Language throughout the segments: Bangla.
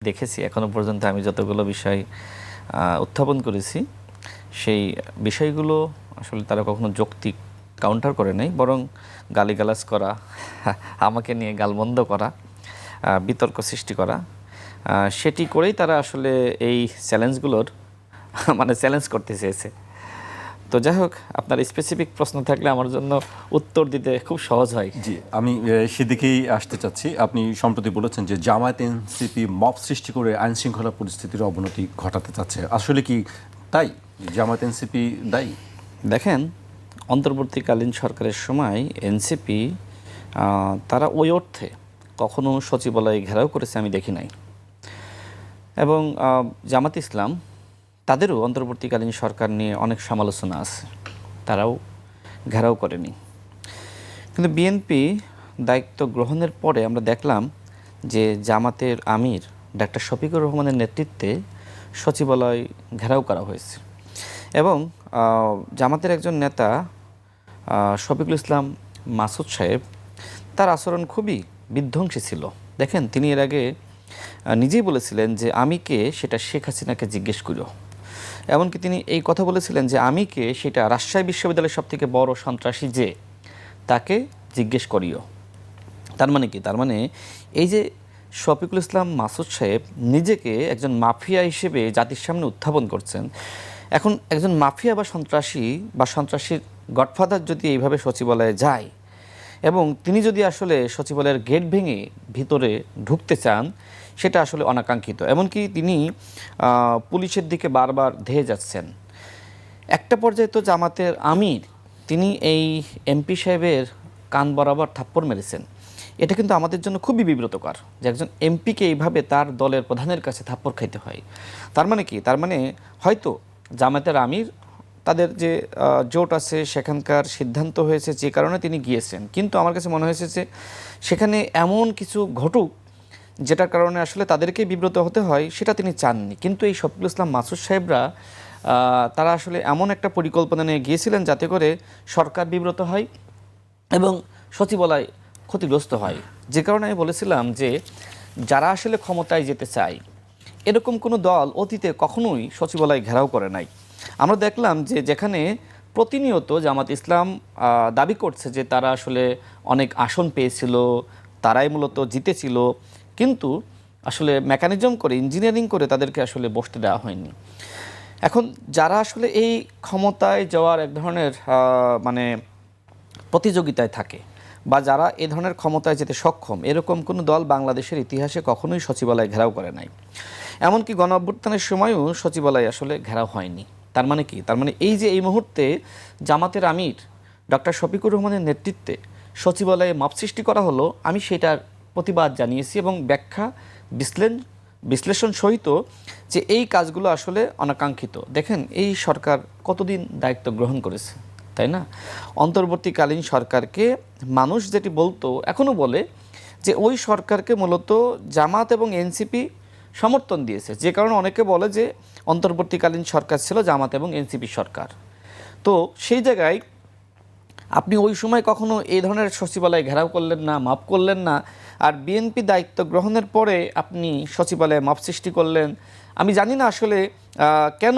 দেখেছি এখনো পর্যন্ত আমি যতগুলো বিষয় উত্থাপন করেছি সেই বিষয়গুলো আসলে তারা কখনো যৌক্তিক কাউন্টার করে নাই, বরং গালিগালাজ করা, আমাকে নিয়ে গালমন্দ করা, বিতর্ক সৃষ্টি করা, সেটি করেই তারা আসলে এই চ্যালেঞ্জগুলোর মানে চ্যালেঞ্জ করতে চেয়েছে। তো যাই হোক, আপনার স্পেসিফিক প্রশ্ন থাকলে আমার জন্য উত্তর দিতে খুব সহজ হয়। জি, আমি সেদিকেই আসতে চাচ্ছি। আপনি সম্প্রতি বলেছেন যে জামায়াত এনসিপি মব সৃষ্টি করে আইন শৃঙ্খলা পরিস্থিতির অবনতি ঘটাতে চাচ্ছে, আসলে কি তাই? জামায়াত এনসিপি দায়ী? দেখেন, অন্তর্বর্তীকালীন সরকারের সময় এনসিপি তারা ওই অর্থে কখনো সচিবালয় ঘেরাও করেছে আমি দেখি নাই, এবং জামাত ইসলাম তাদেরও অন্তর্বর্তীকালীন সরকার নিয়ে অনেক সমালোচনা আছে, তারাও ঘেরাও করেনি। কিন্তু বিএনপি দায়িত্ব গ্রহণের পরে আমরা দেখলাম যে জামাতের আমির ডাক্তার শফিকুর রহমানের নেতৃত্বে সচিবালয় ঘেরাও করা হয়েছে, এবং জামাতের একজন নেতা শফিকুল ইসলাম মাসুদ সাহেব, তার আচরণ খুবই বিধ্বংসী ছিল। দেখেন, তিনি এর আগে নিজেই বলেছিলেন যে আমি কে সেটা শেখ হাসিনাকে জিজ্ঞেস করিও। এমনকি তিনি এই কথা বলেছিলেন যে আমি কে সেটা রাজশাহী বিশ্ববিদ্যালয়ের সবথেকে বড় সন্ত্রাসী যে, তাকে জিজ্ঞেস করিও। তার মানে কি? তার মানে এই যে শফিকুল ইসলাম মাসুদ সাহেব নিজেকে একজন মাফিয়া হিসেবে জাতির সামনে উত্থাপন করছেন। এখন একজন মাফিয়া বা সন্ত্রাসীর গডফাদার যদি এইভাবে সচিবালয়ে যায়, এবং তিনি যদি আসলে সচিবালয়ের গেট ভেঙে ভিতরে ঢুকতে চান, সেটা আসলে অনাকাঙ্ক্ষিত। এমনকি তিনি পুলিশের দিকে বারবার ধেয়ে যাচ্ছেন। একটা পর্যায়ে তো জামাতের আমির তিনি এই এমপি সাহেবের কান বরাবর থাপ্পড় মেরেছেন। এটা কিন্তু আমাদের জন্য খুবই বিব্রতকর যে একজন এমপিকে এইভাবে তার দলের প্রধানের কাছে থাপ্পড় খাইতে হয়। তার মানে কি? তার মানে হয়তো জামাতের আমির তাদের যে জোট আছে সেখানকার সিদ্ধান্ত হয়েছে যে কারণে তিনি গিয়েছেন, কিন্তু আমার কাছে মনে হয়েছে যে সেখানে এমন কিছু ঘটুক যেটার কারণে আসলে তাদেরকে বিব্রত হতে হয়, সেটা তিনি চাননি। কিন্তু এই শফিকুল ইসলাম মাসুদ সাহেবরা তারা আসলে এমন একটা পরিকল্পনা নিয়ে গিয়েছিলেন যাতে করে সরকার বিব্রত হয় এবং সচিবালয় ক্ষতিগ্রস্ত হয়। যে কারণে আমি বলেছিলাম যে যারা আসলে ক্ষমতায় যেতে চায়, এরকম কোনো দল অতীতে কখনোই সচিবালয় ঘেরাও করে নাই। আমরা দেখলাম যে যেখানে প্রতিনিয়ত জামাত ইসলাম দাবি করছে যে তারা আসলে অনেক আসন পেয়েছিল, তারাই মূলত জিতেছিল, কিন্তু আসলে মেকানিজম করে, ইঞ্জিনিয়ারিং করে তাদেরকে আসলে বসতে দেওয়া হয়নি। এখন যারা আসলে এই ক্ষমতায় যাওয়ার এক ধরনের মানে প্রতিযোগিতায় থাকে, বা যারা এ ধরনের ক্ষমতায় যেতে সক্ষম, এরকম কোনো দল বাংলাদেশের ইতিহাসে কখনোই সচিবালয় ঘেরাও করে নাই। এমনকি গণ অভ্যুত্থানের সময়ও সচিবালয় আসলে ঘেরাও হয়নি। তার মানে কি? তার মানে এই যে এই মুহূর্তে জামাতের আমির ডক্টর শফিকুর রহমানের নেতৃত্বে সচিবালয়ে মাপ সৃষ্টি করা হলো, আমি সেটার প্রতিবাদ জানিয়েছি এবং ব্যাখ্যা বিশ্লেষণ সহিত যে এই কাজগুলো আসলে অনাকাঙ্ক্ষিত। দেখেন, এই সরকার কতদিন দায়িত্ব গ্রহণ করেছে, তাই না? অন্তর্বর্তীকালীন সরকারকে মানুষ যেটি বলতো, এখনও বলে যে ওই সরকারকে মূলত জামাত এবং এনসিপি সমর্থন দিয়েছে, যে কারণে অনেকে বলে যে অন্তর্বর্তীকালীন সরকার ছিল জামাত এবং এনসিপি সরকার। তো সেই জায়গায় আপনি ওই সময় কখনো এই ধরনের সচিবালয় ঘেরাও করলেন না, মাপ করলেন না, আর বিএনপি দায়িত্ব গ্রহণের পরে আপনি সচিবালয়ে মাপ সৃষ্টি করলেন। আমি জানি না আসলে কেন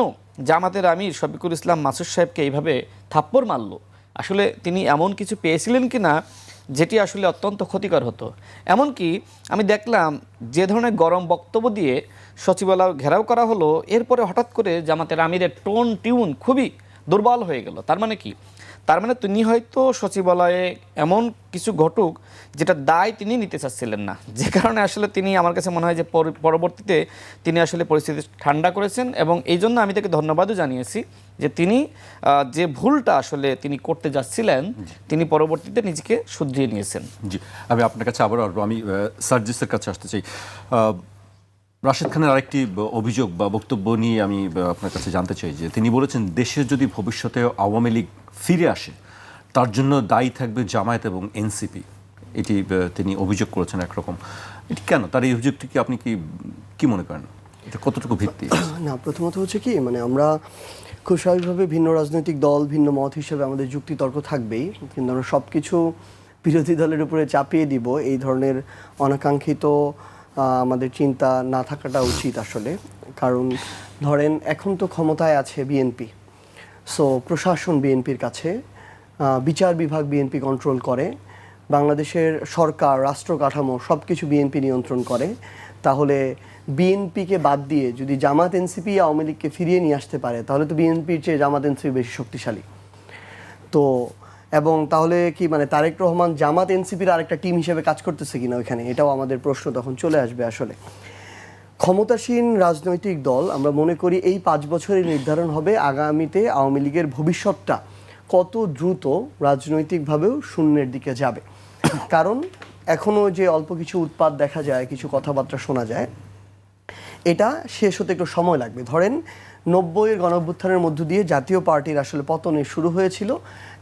জামাতের আমির শফিকুল ইসলাম মাসুদ সাহেবকে এইভাবে থাপ্পড় মারল। আসলে তিনি এমন কিছু পেয়েছিলেন কি না যেটি আসলে অত্যন্ত ক্ষতিকর হতো। এমনকি আমি দেখলাম যে ধরনের গরম বক্তব্য দিয়ে সচিবালয় ঘেরাও করা হলো, এরপরে হঠাৎ করে জামাতের আমিরের টিউন খুবই দুর্বল হয়ে গেল। তার মানে কি? তার মানে তিনি হয়তো সচিবালয়ে এমন কিছু ঘটুক যেটা দায় তিনি নিতে চাচ্ছিলেন না, যে কারণে আসলে তিনি, আমার কাছে মনে হয় যে পরবর্তীতে তিনি আসলে পরিস্থিতি ঠান্ডা করেছেন, এবং এই জন্য আমি তাকে ধন্যবাদও জানিয়েছি যে তিনি যে ভুলটা আসলে তিনি করতে যাচ্ছিলেন, তিনি পরবর্তীতে নিজেকে শুধরিয়ে নিয়েছেন। জি, আমি আপনার কাছে আবারও আসবো। আমি সার্জিসের কাছে আসতে চাই। রাশেদ খানের আরেকটি অভিযোগ বা বক্তব্য নিয়ে আমি আপনার কাছে জানতে চাই যে তিনি বলেছেন দেশে যদি ভবিষ্যতে আওয়ামী লীগ ফিরে আসে তার জন্য দায়ী থাকবে জামায়াত এবং এনসিপি। এটি তিনি অভিযোগ করেছেন একরকম। এটি কেন? তার এই অভিযোগটিকে আপনি কি মনে করেন? এটা কতটুকু ভিত্তি? না, প্রথমত হচ্ছে কি, মানে আমরা খুব স্বাভাবিকভাবে ভিন্ন রাজনৈতিক দল, ভিন্ন মত হিসেবে আমাদের যুক্তি তর্ক থাকবেই, কিন্তু আমরা সব কিছু বিরোধী দলের উপরে চাপিয়ে দিব এই ধরনের অনাকাঙ্ক্ষিত আমাদের চিন্তা না থাকাটা উচিত আসলে। কারণ ধরেন এখন তো ক্ষমতায় আছে বিএনপি, সো প্রশাসন বিএনপির কাছে, বিচার বিভাগ বিএনপি কন্ট্রোল করে, বাংলাদেশের সরকার রাষ্ট্র কাঠামো সব কিছু বিএনপি নিয়ন্ত্রণ করে। তাহলে বিএনপিকে বাদ দিয়ে যদি জামাত এনসিপি আওয়ামী লীগকে ফিরিয়ে নিয়ে আসতে পারে তাহলে তো বিএনপির চেয়ে জামাত এনসিপি বেশি শক্তিশালী। তো এবং তাহলে কি মানে তারেক রহমান জামাত এনসিপির আরেকটা টিম হিসেবে কাজ করতেছে কিনা ওইখানে, এটাও আমাদের প্রশ্ন তখন চলে আসবে। আসলে ক্ষমতাসীন রাজনৈতিক দল আমরা মনে করি এই 5 বছরে নির্ধারণ হবে আগামীতে আওয়ামী লীগের ভবিষ্যৎটা কত দ্রুত রাজনৈতিকভাবেও শূন্যের দিকে যাবে। কারণ এখনও যে অল্প কিছু উৎপাত দেখা যায়, কিছু কথাবার্তা শোনা যায়, এটা শেষ হতে একটু সময় লাগবে। ধরেন 90-এর গণঅভ্যুত্থানের মধ্য দিয়ে জাতীয় পার্টির আসলে পতনে শুরু হয়েছিল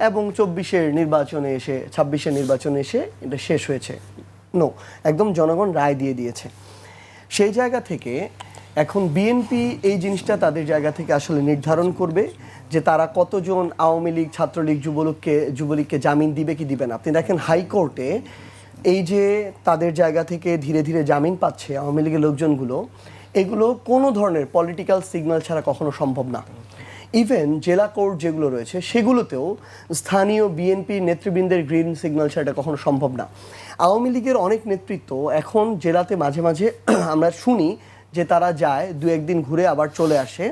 এবং 24-এর নির্বাচনে এসে 26-এর নির্বাচনে এসে এটা শেষ হয়েছে। একদম জনগণ রায় দিয়ে দিয়েছে। সেই জায়গা থেকে এখন বিএনপি এই জিনিসটা তাদের জায়গা থেকে আসলে নির্ধারণ করবে যে তারা কতজন আওয়ামী লীগ, ছাত্রলীগ, যুবলীগকে জামিন দিবে কি দিবে না। আপনি দেখেন হাইকোর্টে এই যে তাদের জায়গা থেকে ধীরে ধীরে জামিন পাচ্ছে আওয়ামী লীগের লোকজনগুলো, এগুলো কোনো ধরনের পলিটিক্যাল সিগন্যাল ছাড়া কখনো সম্ভব না। ইভেন জেলা কোর্ট যেগুলো রয়েছে সেগুলোতেও স্থানীয় বিএনপি নেতৃবৃন্দের গ্রিন সিগন্যাল ছাড়া কখনো সম্ভব না। আওয়ামী লীগের অনেক নেতৃত্ব এখন জেলাতে মাঝে মাঝে আমরা শুনি যে তারা যায়, 2-1 দিন ঘুরে আবার চলে আসে।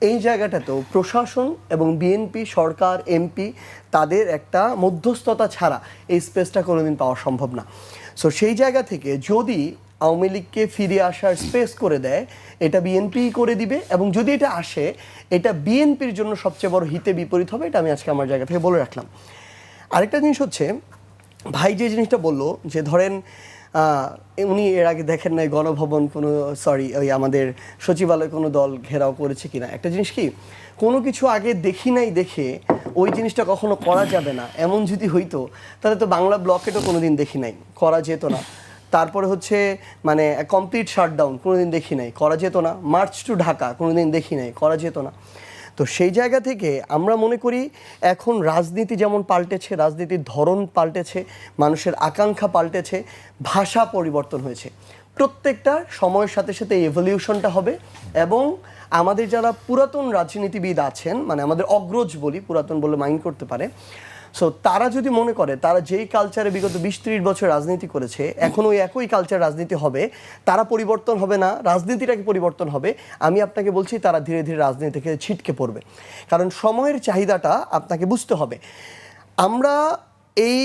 এই জায়গাটাতেও প্রশাসন এবং বিএনপি, সরকার, এমপি তাদের একটা মধ্যস্থতা ছাড়া এই স্পেসটা কোনোদিন পাওয়া সম্ভব না। সো সেই জায়গা থেকে যদি আওয়ামী লীগকে ফিরে আসার স্পেস করে দেয়, এটা বিএনপি করে দিবে এবং যদি এটা আসে এটা বিএনপির জন্য সবচেয়ে বড় হিতে বিপরীত হবে। এটা আমি আজকে আমার জায়গা থেকে বলে রাখলাম। আরেকটা জিনিস হচ্ছে, ভাই যে জিনিসটা বললো যে ধরেন উনি এর আগে দেখেন নাই গণভবন ওই আমাদের সচিবালয় কোনো দল ঘেরাও করেছে কিনা। একটা জিনিস কি, কোনো কিছু আগে দেখি নাই দেখে ওই জিনিসটা কখনো করা যাবে না এমন যদি হইতো তাহলে তো বাংলা ব্লকেটও কোনোদিন দেখি নাই, করা যেত না। তারপরে হচ্ছে মানে কমপ্লিট শাটডাউন কোনোদিন দেখি নাই, করা যেত না। মার্চ টু ঢাকা কোনোদিন দেখি নাই, করা যেত না। তো সেই জায়গা থেকে আমরা মনে করি এখন রাজনীতি যেমন পাল্টেছে, রাজনীতির ধরন পাল্টেছে, মানুষের আকাঙ্ক্ষা পাল্টেছে, ভাষা পরিবর্তন হয়েছে। প্রত্যেকটা সময়ের সাথে সাথে এভলিউশনটা হবে এবং আমাদের যারা পুরাতন রাজনীতিবিদ আছেন, মানে আমাদের অগ্রজ বলি, পুরাতন বলে মাইন্ড করতে পারে, সো তারা যদি মনে করে তারা যেই কালচারে বিগত 20-30 বছর রাজনীতি করেছে এখন ওই একই কালচার রাজনীতি হবে, তারা পরিবর্তন হবে না, রাজনীতিটাকে পরিবর্তন হবে, আমি আপনাকে বলছি তারা ধীরে ধীরে রাজনীতি থেকে ছিটকে পড়বে। কারণ সময়ের চাহিদাটা আপনাকে বুঝতে হবে। আমরা এই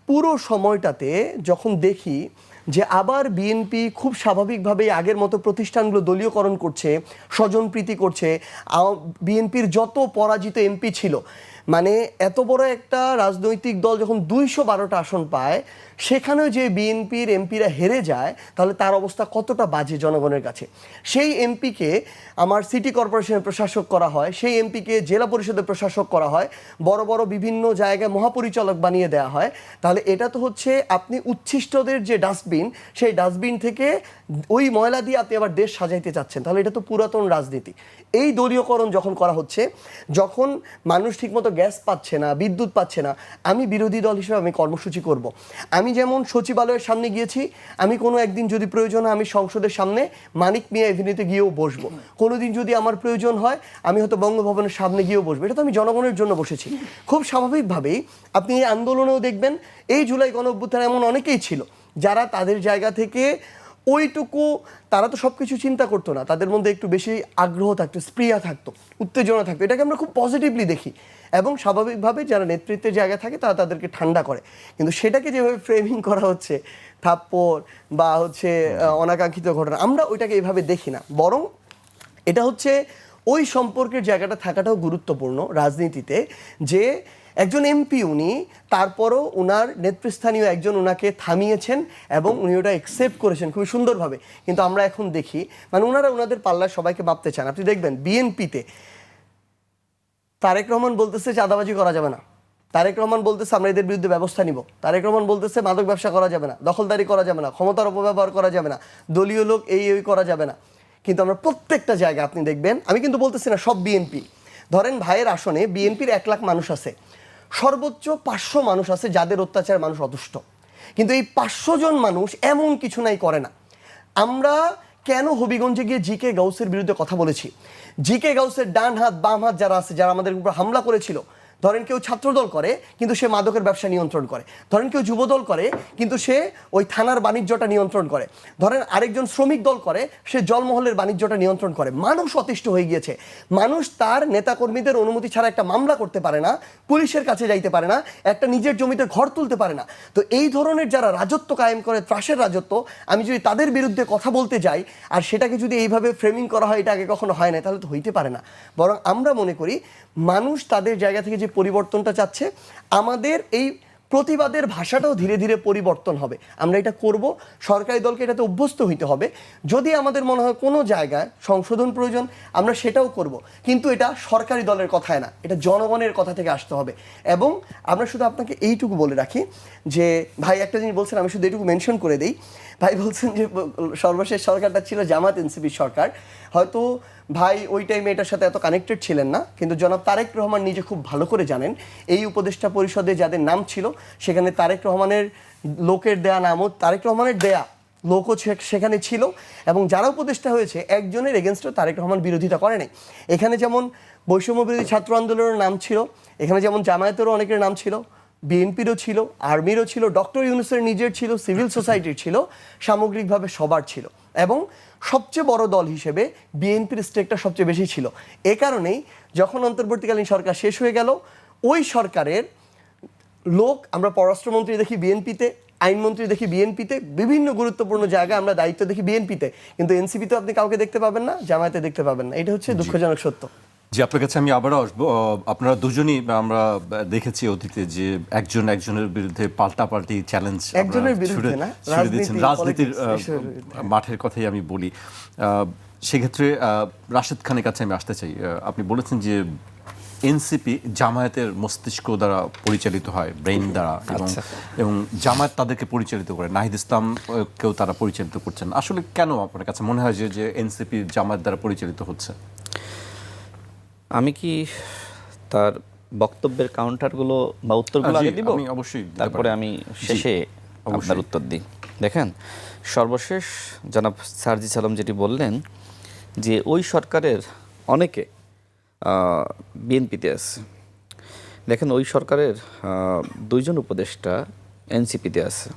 পুরো সময়টাতে যখন দেখি যে আবার বিএনপি খুব স্বাভাবিকভাবেই আগের মতো প্রতিষ্ঠানগুলো দলীয়করণ করছে, স্বজনপ্রীতি করছে, বিএনপির যত পরাজিত এমপি ছিল, মানে এত বড় একটা রাজনৈতিক দল যখন 212টা আসন পায় সেখানেও যে বিএনপির এমপিরা হেরে যায় তাহলে তার অবস্থা কতটা বাজে জনগণের কাছে। সেই এমপিকে আমার সিটি কর্পোরেশনের প্রশাসক করা হয়, সেই এমপিকে জেলা পরিষদের প্রশাসক করা হয়, বড় বড় বিভিন্ন জায়গায় মহাপরিচালক বানিয়ে দেওয়া হয়। তাহলে এটা তো হচ্ছে আপনি উচ্ছিষ্টদের যে ডাস্টবিন, সেই ডাস্টবিন থেকে ওই ময়লা দিয়ে আপনি আবার দেশ সাজাইতে চাচ্ছেন। তাহলে এটা তো পুরাতন রাজনীতি। এই দলীয়করণ যখন করা হচ্ছে, যখন মানুষ ঠিকমতো গ্যাস পাচ্ছে না, বিদ্যুৎ পাচ্ছে না, আমি বিরোধী দল হিসেবে আমি কর্মসূচি করব। আমি যেমন সচিবালয়ের সামনে গিয়েছি, আমি কোনো একদিন যদি প্রয়োজন হয় আমি সংসদের সামনে মানিক মিয়া এভিনিউতে গিয়েও বসবো। কোনোদিন যদি আমার প্রয়োজন হয় আমি হয়তো বঙ্গভবনের সামনে গিয়েও বসবো। এটা তো আমি জনগণের জন্য বসেছি। খুব স্বাভাবিকভাবেই আপনি এই আন্দোলনেও দেখবেন এই জুলাই গণঅভ্যুত্থানে এমন অনেকেই ছিল যারা তাদের জায়গা থেকে ওইটুকু, তারা তো সব কিছু চিন্তা করতো না, তাদের মধ্যে একটু বেশি আগ্রহ থাকতো, স্পৃহা থাকতো, উত্তেজনা থাকতো। এটাকে আমরা খুব পজিটিভলি দেখি এবং স্বাভাবিকভাবে যারা নেতৃত্বের জায়গায় থাকে তারা তাদেরকে ঠান্ডা করে। কিন্তু সেটাকে যেভাবে ফ্রেমিং করা হচ্ছে, থাপ্পড় বা হচ্ছে অনাকাঙ্ক্ষিত ঘটনা, আমরা ওইটাকে এইভাবে দেখি না। বরং এটা হচ্ছে ওই সম্পর্কের জায়গাটা থাকাটাও গুরুত্বপূর্ণ রাজনীতিতে, যে একজন এমপি উনি, তারপরও ওনার নেতৃস্থানীয় একজন ওনাকে থামিয়েছেন এবং উনি ওটা অ্যাকসেপ্ট করেছেন খুবই সুন্দরভাবে। কিন্তু আমরা এখন দেখি মানে ওনারা ওনাদের পাল্লায় সবাইকে মাপতে চান। আপনি দেখবেন বিএনপিতে তারেক রহমান বলতেছে চাঁদাবাজি করা যাবে না, তারেক রহমান বলতেছে আমরা এদের বিরুদ্ধে ব্যবস্থা নিব, তারেক রহমান বলতেছে মাদক ব্যবসা করা যাবে না, দখলদারি করা যাবে না, ক্ষমতার অপব্যবহার করা যাবে না, দলীয় লোক এই করা যাবে না। কিন্তু আমরা প্রত্যেকটা জায়গায় আপনি দেখবেন, আমি কিন্তু বলতেছি না সব বিএনপি, ধরেন ভাইয়ের আসনে বিএনপির 1 লাখ মানুষ আছে, সর্বোচ্চ 500 মানুষ আছে যাদের অত্যাচার মানুষ অতুষ্ট। কিন্তু এই 500 জন মানুষ এমন কিছু নাই করে না। আমরা কেন হবিগঞ্জে গিয়ে জি.কে. গাউসের বিরুদ্ধে কথা বলেছি? জি.কে. গাউসের ডান হাত বাম হাত যারা আছে, যারা আমাদের উপর হামলা করেছিল, ধরেন কেউ ছাত্রদল করে কিন্তু সে মাদকের ব্যবসা নিয়ন্ত্রণ করে, ধরেন কেউ যুবদল করে কিন্তু সে ওই থানার বাণিজ্যটা নিয়ন্ত্রণ করে, ধরেন আরেকজন শ্রমিক দল করে সে জলমহলের বাণিজ্যটা নিয়ন্ত্রণ করে। মানুষ অতিষ্ঠ হয়ে গিয়েছে, মানুষ তার নেতাকর্মীদের অনুমতি ছাড়া একটা মামলা করতে পারে না, পুলিশের কাছে যাইতে পারে না, একটা নিজের জমিতে ঘর তুলতে পারে না। তো এই ধরনের যারা রাজত্ব কায়েম করে, ত্রাসের রাজত্ব, আমি যদি তাদের বিরুদ্ধে কথা বলতে যাই আর সেটাকে যদি এইভাবে ফ্রেমিং করা হয়, এটা আগে কখনো হয় না, তাহলে তো হইতে পারে না। বরং আমরা মনে করি মানুষ তাদের জায়গা থেকে যে পরিবর্তনটা চাচ্ছে, আমাদের এই প্রতিবাদের ভাষাটাও ধীরে ধীরে পরিবর্তন হবে। আমরা এটা করব, সরকারি দলকে এটাতে অভ্যস্ত হইতে হবে। যদি আমাদের মনে হয় কোনো জায়গায় সংশোধন প্রয়োজন, আমরা সেটাও করব, কিন্তু এটা সরকারি দলের কথায় না, এটা জনগণের কথা থেকে আসতে হবে। এবং আমরা শুধু আপনাকে এইটুকু বলে রাখি যে ভাই একটা জিনিস বলছেন, আমি শুধু এইটুকু মেনশন করে দিই। ভাই বলছেন যে সর্বশেষ সরকারটা ছিল জামাত এনসিপির সরকার। হয়তো ভাই ওই টাইমে এটার সাথে এত কানেক্টেড ছিলেন না, কিন্তু জনাব তারেক রহমান নিজে খুব ভালো করে জানেন এই উপদেষ্টা পরিষদে যাদের নাম ছিল সেখানে তারেক রহমানের লোকের দেয়া নামও, তারেক রহমানের দেয়া লোকও সেখানে ছিল। এবং যারা উপদেষ্টা হয়েছে একজনের এগেনস্টও তারেক রহমান বিরোধিতা করে নাই। এখানে যেমন বৈষম্য বিরোধী ছাত্র আন্দোলনের নাম ছিল, এখানে যেমন জামায়াতেরও অনেকের নাম ছিল, বিএনপিরও ছিল, আর্মিরও ছিল, ডক্টর ইউনূসের নিজের ছিল, সিভিল সোসাইটির ছিল, সামগ্রিকভাবে সবার ছিল। এবং সবচেয়ে বড় দল হিসেবে বিএনপির স্টেকটা সবচেয়ে বেশি ছিল। এ কারণেই যখন অন্তর্বর্তীকালীন সরকার শেষ হয়ে গেল, ওই সরকারের লোক আমরা পররাষ্ট্রমন্ত্রী দেখি বিএনপিতে, আইনমন্ত্রী দেখি বিএনপিতে, বিভিন্ন গুরুত্বপূর্ণ জায়গায় আমরা দায়িত্ব দেখি বিএনপিতে, কিন্তু এনসিপিতে আপনি কাউকে দেখতে পাবেন না, জামায়াতে দেখতে পাবেন না। এটা হচ্ছে দুঃখজনক সত্য। জি, আপনার কাছে আমি আবারও আসবো। আপনারা দুজনই আমরা দেখেছি অতীতে যে একজনের বিরুদ্ধে পাল্টাপাল্টি চ্যালেঞ্জ একজনের বিরুদ্ধে না, রাজনীতির মাঠের কথাই আমি বলি। সেক্ষেত্রে রাশেদ খানের কাছে আমি আসতে চাই। আপনি বলেছেন যে এনসিপি জামায়াতের মস্তিষ্ক দ্বারা পরিচালিত হয়, ব্রেইন দ্বারা, এবং জামায়াত তাদেরকে পরিচালিত করে, নাহিদ ইসলাম কেউ তারা পরিচালিত করছেন। আসলে কেন আপনার কাছে মনে হয় যে এনসিপি জামায়াত দ্বারা পরিচালিত হচ্ছে? আমি কি তার বক্তব্যের কাউন্টারগুলো বা উত্তরগুলো আগে দিব? আমি অবশ্যই, তারপরে আমি শেষে আপনার উত্তর দিই। দেখেন, সর্বশেষ জনাব সার্জিস আলম যেটি বললেন যে ওই সরকারের অনেকে বিএনপিতে আছে। দেখেন, ওই সরকারের দুইজন উপদেষ্টা এনসিপিতে আছে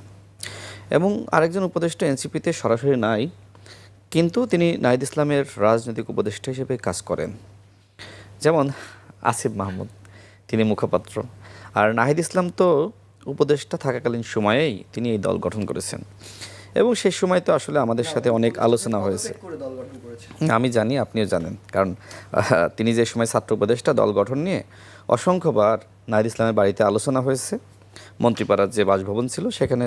এবং আরেকজন উপদেষ্টা এনসিপিতে সরাসরি নাই, কিন্তু তিনি নাহিদ ইসলামের রাজনৈতিক উপদেষ্টা হিসেবে কাজ করেন। যেমন আসিফ মাহমুদ, তিনি মুখপাত্র, আর নাহিদ ইসলাম তো উপদেষ্টা থাকাকালীন সময়েই তিনি এই দল গঠন করেছেন এবং সেই সময় তো আসলে আমাদের সাথে অনেক আলোচনা হয়েছে। আমি জানি, আপনিও জানেন, কারণ তিনি যে সময় ছাত্র উপদেষ্টা, দল গঠন নিয়ে অসংখ্যবার নাহিদ ইসলামের বাড়িতে আলোচনা হয়েছে। মন্ত্রীপাড়ার যে বাসভবন ছিল সেখানে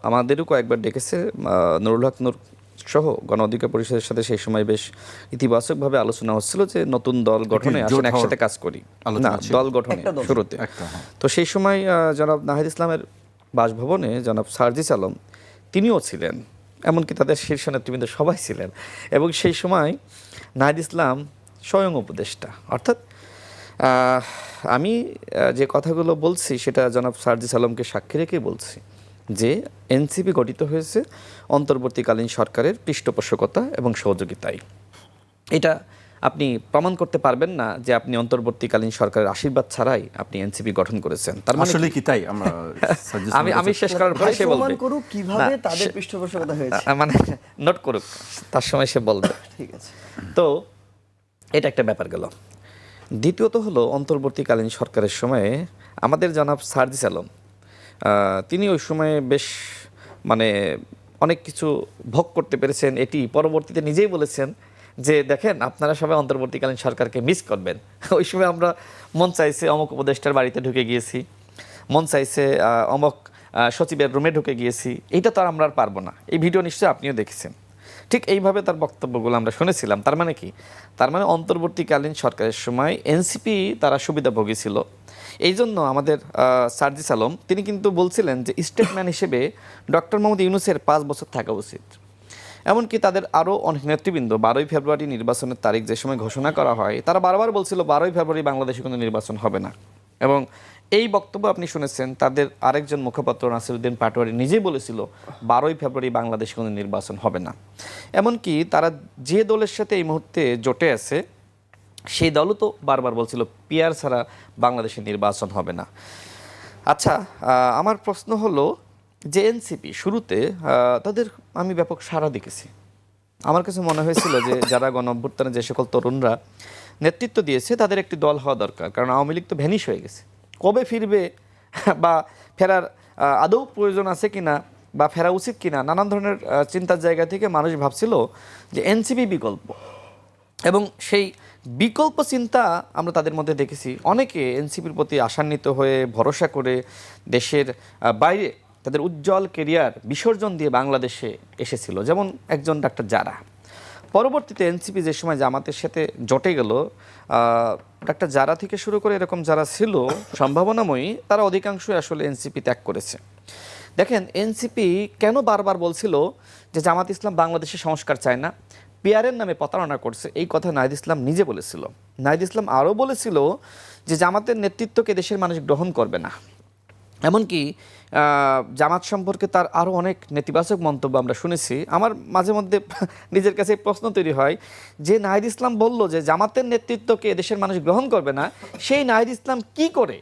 আমাদেরও কয়েকবার ডেকেছে। নুরুল হক নূর সহ গণ অধিকার পরিষদের সাথে সেই সময় বেশ ইতিবাচকভাবে আলোচনা হচ্ছিল যে নতুন দল গঠনে আসলে একসাথে কাজ করি, না দল গঠনে শুরুতে। তো সেই সময় জনাব নাহিদ ইসলামের বাসভবনে জনাব সার্জিস আলম তিনিও ছিলেন, এমনকি তাদের শীর্ষ নেতৃবৃন্দ সবাই ছিলেন। এবং সেই সময় নাহিদ ইসলাম স্বয়ং উপদেষ্টা, অর্থাৎ আমি যে কথাগুলো বলছি সেটা জনাব সার্জিস আলমকে সাক্ষী রেখেই বলছি যে এনসিপি গঠিত হয়েছে অন্তর্বর্তীকালীন সরকারের পৃষ্ঠপোষকতা এবং সহযোগিতায়। এটা আপনি প্রমাণ করতে পারবেন না যে আপনি অন্তর্বর্তীকালীন সরকারের আশীর্বাদ ছাড়াই আপনি এনসিপি গঠন করেছেন। তার মানে আসলে কি তাই? আমি শেষ করার পরে সে বলবে কিভাবে তাদের পৃষ্ঠপোষকতা হয়েছে, মানে নোট করুক, তার সময় সে বলবে। ঠিক আছে, তো এটা একটা ব্যাপার গেল। দ্বিতীয়ত হলো, অন্তর্বর্তীকালীন সরকারের সময়ে আমাদের জনাব সার্জিস আলম তিনি ওই সময়ে বেশ মানে অনেক কিছু ভোগ করতে পেরেছেন। এটি পরবর্তীতে নিজেই বলেছেন যে দেখেন, আপনারা সবাই অন্তর্বর্তীকালীন সরকারকে মিস করবেন। ওই সময় আমরা মন চাইছে অমুক উপদেষ্টার বাড়িতে ঢুকে গিয়েছি, মন চাইছে অমুক সচিবের রুমে ঢুকে গিয়েছি, এইটা তো আর আমরা আর পারবো না। এই ভিডিও নিশ্চয়ই আপনিও দেখেছেন। ঠিক এইভাবে তার বক্তব্যগুলো আমরা শুনেছিলাম। তার মানে কি? তার মানে অন্তর্বর্তীকালীন সরকারের সময় এনসিপি তারা সুবিধাভোগী ছিল। এই জন্য আমাদের সার্জিস আলম তিনি কিন্তু বলছিলেন যে স্টেটম্যান হিসেবে ডক্টর মোহাম্মদ ইউনূসের 5 বছর থাকা উচিত। এমনকি তাদের আরও অনেক নেতৃবৃন্দ 12ই ফেব্রুয়ারি নির্বাচনের তারিখ যে সময় ঘোষণা করা হয়, তারা বারবার বলছিল 12ই ফেব্রুয়ারি বাংলাদেশে কোনো নির্বাচন হবে না। এবং এই বক্তব্য আপনি শুনেছেন, তাদের আরেকজন মুখপাত্র নাসিরউদ্দিন পাটোয়ারি নিজেই বলেছিল 12ই ফেব্রুয়ারি বাংলাদেশে কোনো নির্বাচন হবে না। এমনকি তারা যে দলের সাথে এই মুহূর্তে জোটে আছে সেই দলও তো বারবার বলছিল পিআর ছাড়া বাংলাদেশে নির্বাচন হবে না। আচ্ছা, আমার প্রশ্ন হলো যে এনসিপি শুরুতে তাদের আমি ব্যাপক সাড়া দেখেছি। আমার কাছে মনে হয়েছিল যে যারা গণঅভ্যুত্থানে যে সকল তরুণরা নেতৃত্ব দিয়েছে তাদের একটি দল হওয়া দরকার, কারণ আওয়ামী লীগ তো ভ্যানিশ হয়ে গেছে। কবে ফিরবে বা ফেরার আদৌ প্রয়োজন আছে কিনা বা ফেরা উচিত কিনা নানান ধরনের চিন্তার জায়গা থেকে মানুষ ভাবছিল যে এনসিপি বিকল্প, এবং সেই বিকল্প চিন্তা আমরা তাদের মধ্যে দেখেছি। অনেকে এনসিপির প্রতি আশান্বিত হয়ে ভরসা করে দেশের বাইরে তাদের উজ্জ্বল কেরিয়ার বিসর্জন দিয়ে বাংলাদেশে এসেছিল, যেমন একজন ডাক্তার জারা। পরবর্তীতে এনসিপি যে সময় জামাতের সাথে জটে গেল, ডাক্তার জারা থেকে শুরু করে এরকম যারা ছিল সম্ভাবনাময়ী, তারা অধিকাংশই আসলে এনসিপি ত্যাগ করেছে। দেখেন, এনসিপি কেন বারবার বলছিল যে জামাত ইসলাম বাংলাদেশে সংস্কার চায় না, পিআরের নামে প্রতারণা করছে, এই কথা নাহিদ ইসলাম নিজে বলেছিল। নাহিদ ইসলাম আরও বলেছিল যে জামাতের নেতৃত্বকে দেশের মানুষ গ্রহণ করবে না। এমনকি জামাত সম্পর্কে তার আরও অনেক নেতিবাচক মন্তব্য আমরা শুনেছি। আমার মাঝে মধ্যে নিজের কাছে প্রশ্ন তৈরি হয় যে নাহিদ ইসলাম বলল যে জামাতের নেতৃত্বকে দেশের মানুষ গ্রহণ করবে না, সেই নাহিদ ইসলাম কি করে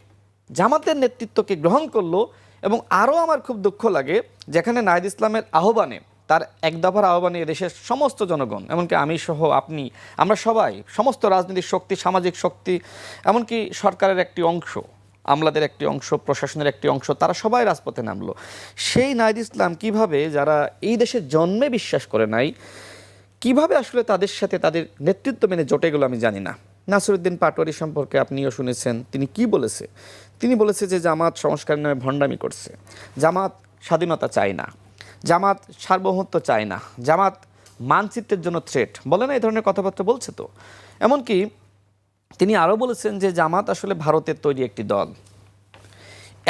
জামাতের নেতৃত্বকে গ্রহণ করলো? এবং আরও আমার খুব দুঃখ লাগে যেখানে নাহিদ ইসলামের আহ্বানে, তার এক দফার আহ্বানে দেশের সমস্ত জনগণ, এমনকি আমি সহ আপনি, আমরা সবাই, সমস্ত রাজনৈতিক শক্তি, সামাজিক শক্তি, এমনকি সরকারের একটি অংশ, আমলাদের একটি অংশ, প্রশাসনের একটি অংশ, তারা সবাই রাজপথে নামলো। সেই নাহিদ ইসলাম কিভাবে, যারা এই দেশের জন্মে বিশ্বাস করে নাই, কিভাবে আসলে তাদের সাথে তাদের নেতৃত্ব মেনে জোটে গেল আমি জানি না। নাসিরউদ্দিন পাটোয়ারি সম্পর্কে আপনিও শুনেছেন, তিনি কি বলেছে? তিনি বলেছে যে জামাত সংস্কারের নামে ভণ্ডামি করছে, জামাত স্বাধীনতা চায় না, জামাত সার্বভৌমত্ব চায় না, জামাত মানচিত্রের জন্য থ্রেট, বলে না এই ধরনের কথাবার্তা বলছে তো। এমনকি তিনি আরও বলেছেন যে জামাত আসলে ভারতের তৈরি একটি দল।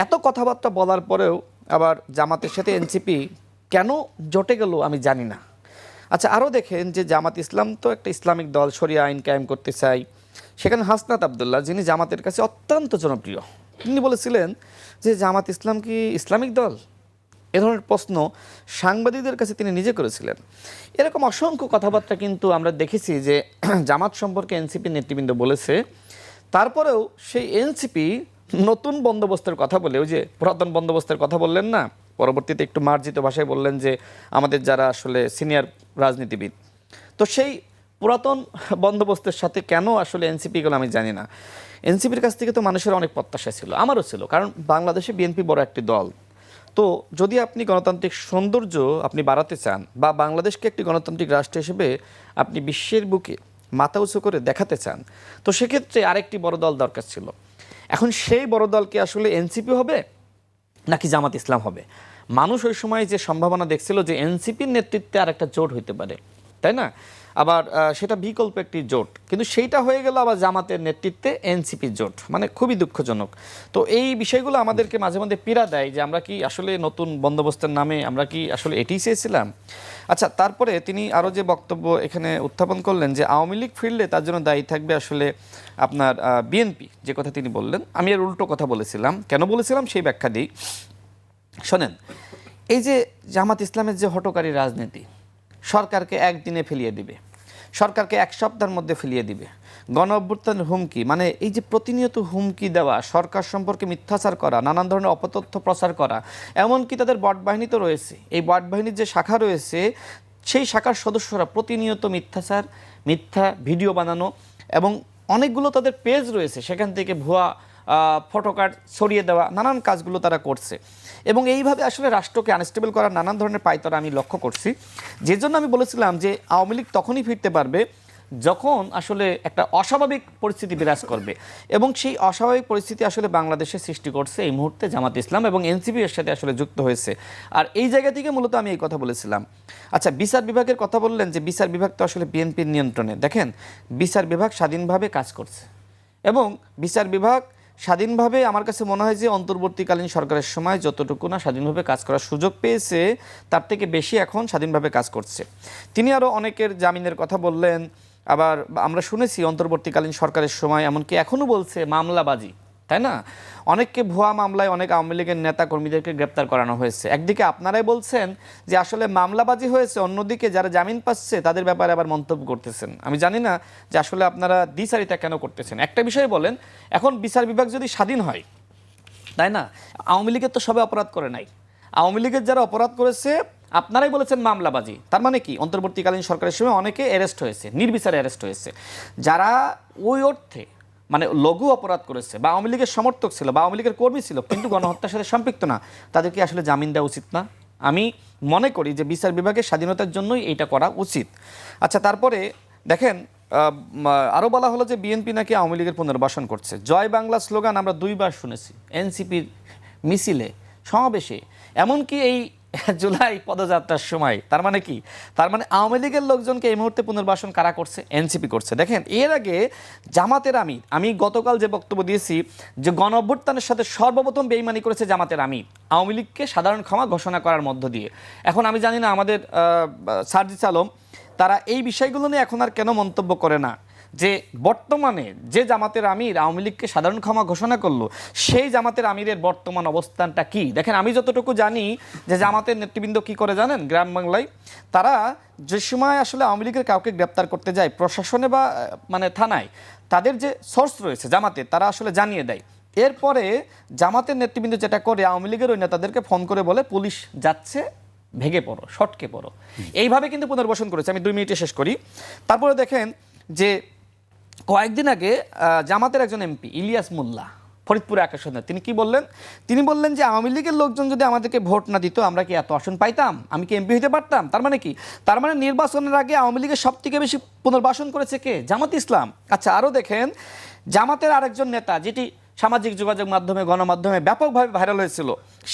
এত কথাবার্তা বলার পরেও আবার জামাতের সাথে এনসিপি কেন জোটে গেল আমি জানি না। আচ্ছা, আরও দেখেন যে জামাত ইসলাম তো একটা ইসলামিক দল, শরিয়া আইন কায়েম করতে চাই। সেখানে হাসনাত আবদুল্লাহ, যিনি জামাতের কাছে অত্যন্ত জনপ্রিয়, তিনি বলেছিলেন যে জামাত ইসলাম কি ইসলামিক দল? এ ধরনের প্রশ্ন সাংবাদিকদের কাছে তিনি নিজে করেছিলেন। এরকম অসংখ্য কথাবার্তা কিন্তু আমরা দেখেছি যে জামাত সম্পর্কে এনসিপি নেতৃবৃন্দ বলেছে। তারপরেও সেই এনসিপি নতুন বন্দোবস্তের কথা বলে, ওই যে পুরাতন বন্দোবস্তের কথা বললেন না, পরবর্তীতে একটু মার্জিত ভাষায় বললেন যে আমাদের যারা আসলে সিনিয়র রাজনীতিবিদ, তো সেই পুরাতন বন্দোবস্তের সাথে কেন আসলে এনসিপি গেল আমি জানি না। এনসিপির কাছ থেকে তো মানুষের অনেক প্রত্যাশা ছিল, আমারও ছিল, কারণ বাংলাদেশে বিএনপি বড় একটি দল। তো যদি আপনি গণতান্ত্রিক সৌন্দর্য আপনি বাড়াতে চান বা বাংলাদেশকে একটি গণতান্ত্রিক রাষ্ট্র হিসেবে আপনি বিশ্বের বুকে মাথা উঁচু করে দেখাতে চান, তো সেক্ষেত্রে আরেকটি বড় দল দরকার ছিল। এখন সেই বড় দল কি আসলে এনসিপি হবে নাকি জামাত ইসলাম হবে? মানুষ ওই সময় যে সম্ভাবনা দেখছিল যে এনসিপির নেতৃত্বে আরেকটা জোট হইতে পারে, তাই না? আবার সেটা বিকল্প একটি জোট, কিন্তু সেইটা হয়ে গেল আবার জামাতের নেতৃত্বে এনসিপির জোট, মানে খুবই দুঃখজনক। তো এই বিষয়গুলো আমাদেরকে মাঝে মধ্যে পীড়া দেয় যে আমরা কি আসলে নতুন বন্দোবস্তের নামে আমরা কি আসলে এটাই চেয়েছিলাম? আচ্ছা, তারপরে তিনি আরও যে বক্তব্য এখানে উত্থাপন করলেন যে আওয়ামী লীগ ফিরলে তার জন্য দায়ী থাকবে আসলে আপনার বিএনপি, যে কথা তিনি বললেন, আমি এর উল্টো কথা বলেছিলাম। কেন বলেছিলাম সেই ব্যাখ্যা দিই, শোনেন। এই যে জামাত ইসলামের যে হটকারী রাজনীতি, সরকারকে একদিনে ফেলিয়ে দিবে, সরকারকে এক সপ্তাহের মধ্যে ফেলিয়ে দিবে, গণ অভ্যুত্থানের হুমকি, মানে এই যে প্রতিনিয়ত হুমকি দেওয়া, সরকার সম্পর্কে মিথ্যাচার করা, নানান ধরনের অপতথ্য প্রচার করা, এমনকি তাদের বট বাহিনী তো রয়েছে, এই বট বাহিনীর যে শাখা রয়েছে সেই শাখার সদস্যরা প্রতিনিয়ত মিথ্যাচার, মিথ্যা ভিডিও বানানো, এবং অনেকগুলো তাদের পেজ রয়েছে, সেখান থেকে ভুয়া ফটোকার্ড ছড়িয়ে দেওয়া, নানান কাজগুলো তারা করছে। এবং এইভাবে আসলে রাষ্ট্রকে আনস্টেবল করার নানান ধরনের পায়তারা আমি লক্ষ্য করছি। যে জন্য আমি বলেছিলাম যে আওয়ামী লীগ তখনই ফিরতে পারবে যখন আসলে একটা অস্বাভাবিক পরিস্থিতি বিরাজ করবে, এবং সেই অস্বাভাবিক পরিস্থিতি আসলে বাংলাদেশে সৃষ্টি করছে এই মুহূর্তে জামাত ইসলাম এবং এনসিপি এর সাথে আসলে যুক্ত হয়েছে। আর এই জায়গা থেকে মূলত আমি এই কথা বলেছিলাম। আচ্ছা, বিচার বিভাগের কথা বললেন যে বিচার বিভাগ তো আসলে বিএনপির নিয়ন্ত্রণে। দেখেন, বিচার বিভাগ স্বাধীনভাবে কাজ করছে, এবং বিচার বিভাগ স্বাধীনভাবে, আমার কাছে মনে হয় যে অন্তর্বর্তীকালীন সরকারের সময় যতটুকু না স্বাধীনভাবে কাজ করার সুযোগ পেয়েছে তার থেকে বেশি এখন স্বাধীনভাবে কাজ করছে। তিনি আরও অনেকের জামিনের কথা বললেন। আবার আমরা শুনেছি অন্তর্বর্তীকালীন সরকারের সময়, এমনকি এখনও বলছে মামলাবাজি, তাই না? অনেককে ভুয়া মামলায় অনেক আওয়ামী লীগের নেতা কর্মীদেরকে গ্রেপ্তার করানো হয়েছে। একদিকে আপনারাই বলছেন যে আসলে মামলাবাজি হয়েছে, অন্যদিকে যারা জামিন পাচ্ছে তাদের ব্যাপারে আবার মন্তব্য করতেছেন। আমি জানি না যে আসলে আপনারা দ্বিচারিতা কেন করতেছেন। একটা বিষয় বলেন, এখন বিচার বিভাগ যদি স্বাধীন হয়, তাই না, আওয়ামী লীগের তো সবে অপরাধ করে নাই। আওয়ামী লীগের যারা অপরাধ করেছে আপনারাই বলেছেন মামলাবাজি, তার মানে কি অন্তর্বর্তীকালীন সরকারের সময় অনেকে অ্যারেস্ট হয়েছে, নির্বিচারে অ্যারেস্ট হয়েছে। যারা ওই অর্থে মানে লঘু অপরাধ করেছে বা আওয়ামী লীগের সমর্থক ছিল বা আওয়ামী লীগের কর্মী ছিল কিন্তু গণহত্যার সাথে সম্পৃক্ত না, তাদেরকে আসলে জামিন দেওয়া উচিত না? আমি মনে করি যে বিচার বিভাগের স্বাধীনতার জন্যই এইটা করা উচিত। আচ্ছা, তারপরে দেখেন আরও বলা হলো যে বিএনপি নাকি আওয়ামী লীগের পুনর্বাসন করছে। জয় বাংলা স্লোগান আমরা 2 বার শুনেছি এনসিপির মিছিলে, সমাবেশে, এমনকি এই জুলাই পদযাত্রার সময়। তার মানে কি? তার মানে আওয়ামী লীগের লোকজনকে এই মুহূর্তে পুনর্বাসন কারা করছে? এনসিপি করছে। দেখেন, এর আগে জামাতের আমি গতকাল যে বক্তব্য দিয়েছি যে গণ অভ্যুত্থানের সাথে সর্বপ্রথম বেইমানি করেছে জামাতের আমির আওয়ামী লীগকে সাধারণ ক্ষমা ঘোষণা করার মধ্য দিয়ে। এখন আমি জানি না আমাদের সার্জিস আলম তারা এই বিষয়গুলো নিয়ে এখন আর কেন মন্তব্য করে না, যে বর্তমানে যে জামাতের আমির আওয়ামী লীগকে সাধারণ ক্ষমা ঘোষণা করলো সেই জামাতের আমিরের বর্তমান অবস্থানটা কি? দেখেন, আমি যতটুকু জানি যে জামাতের নেতৃবৃন্দ কি করে জানেন, গ্রাম বাংলায় তারা যে সময় আসলে আওয়ামী লীগের কাউকে গ্রেপ্তার করতে যায় প্রশাসনে বা মানে থানায়, তাদের যে সোর্স রয়েছে জামাতের, তারা আসলে জানিয়ে দেয়। এরপরে জামাতের নেতৃবৃন্দ যেটা করে আওয়ামী লীগের ওই নেতাদেরকে ফোন করে বলে পুলিশ যাচ্ছে, ভেগে পড়ো, শটকে পড়ো। এইভাবে কিন্তু পুনর্বাসন করেছে। আমি 2 মিনিটে শেষ করি। তারপরে দেখেন যে কয়েকদিন আগে জামাতের একজন এমপি ইলিয়াস মোল্লা ফরিদপুরে আকাশনে তিনি কি বললেন? তিনি বললেন যে আওয়ামী লীগের লোকজন যদি আমাদেরকে ভোট না দিত আমরা কি এত আসন পাইতাম? আমি কি এমপি হতে পারতাম? তার মানে কি? তার মানে নির্বাচনের আগে আওয়ামী লীগের সবথেকে বেশি পুনর্বাসন করেছে কে? জামাত ইসলাম। আচ্ছা, আরও দেখেন জামাতের আরেকজন নেতা, যেটি সামাজিক যোগাযোগ মাধ্যমে গণমাধ্যমে ব্যাপকভাবে ভাইরাল হয়েছিল,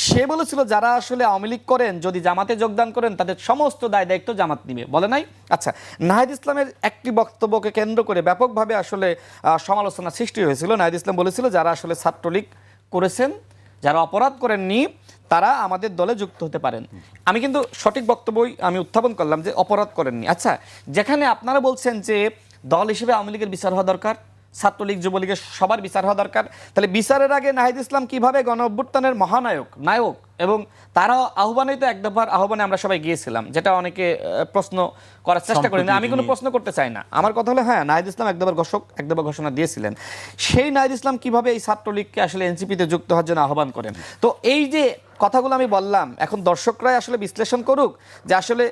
সে বলেছিল যারা আসলে আওয়ামী লীগ করেন যদি জামাতে যোগদান করেন তাদের সমস্ত দায় দায়িত্ব জামাত নিবে, বলে নাই? আচ্ছা, নাহিদ ইসলামের একটি বক্তব্যকে কেন্দ্র করে ব্যাপকভাবে আসলে সমালোচনা সৃষ্টি হয়েছিল। নাহিদ ইসলাম বলেছিল যারা আসলে ছাত্রলীগ করেছেন, যারা অপরাধ করেননি, তারা আমাদের দলে যুক্ত হতে পারেন। আমি কিন্তু সঠিক বক্তব্যই আমি উত্থাপন করলাম যে অপরাধ করেননি। আচ্ছা, যেখানে আপনারা বলছেন যে দল হিসেবে আওয়ামী লীগের বিচার হওয়া দরকার, ছাত্রলীগ যুবলীগের সবার বিচার হওয়া দরকার, তাহলে বিচারের আগে নাহিদ ইসলাম কিভাবে গণ অভ্যুত্থানের নায়ক এবং তারা আহ্বানে তো এক দফার আহ্বানে আমরা সবাই গিয়েছিলাম, যেটা অনেকে প্রশ্ন করার চেষ্টা করেন। আমি কোনো প্রশ্ন করতে চাই না। আমার কথা হলো হ্যাঁ, নাহিদ ইসলাম এক দফা ঘোষণা দিয়েছিলেন। সেই নাহিদ ইসলাম কিভাবে এই ছাত্রলীগকে আসলে এনসিপিতে যুক্ত হওয়ার জন্য আহ্বান করেন? তো এই যে কথাগুলো আমি বললাম, এখন দর্শকরাই আসলে বিশ্লেষণ করুক যে আসলে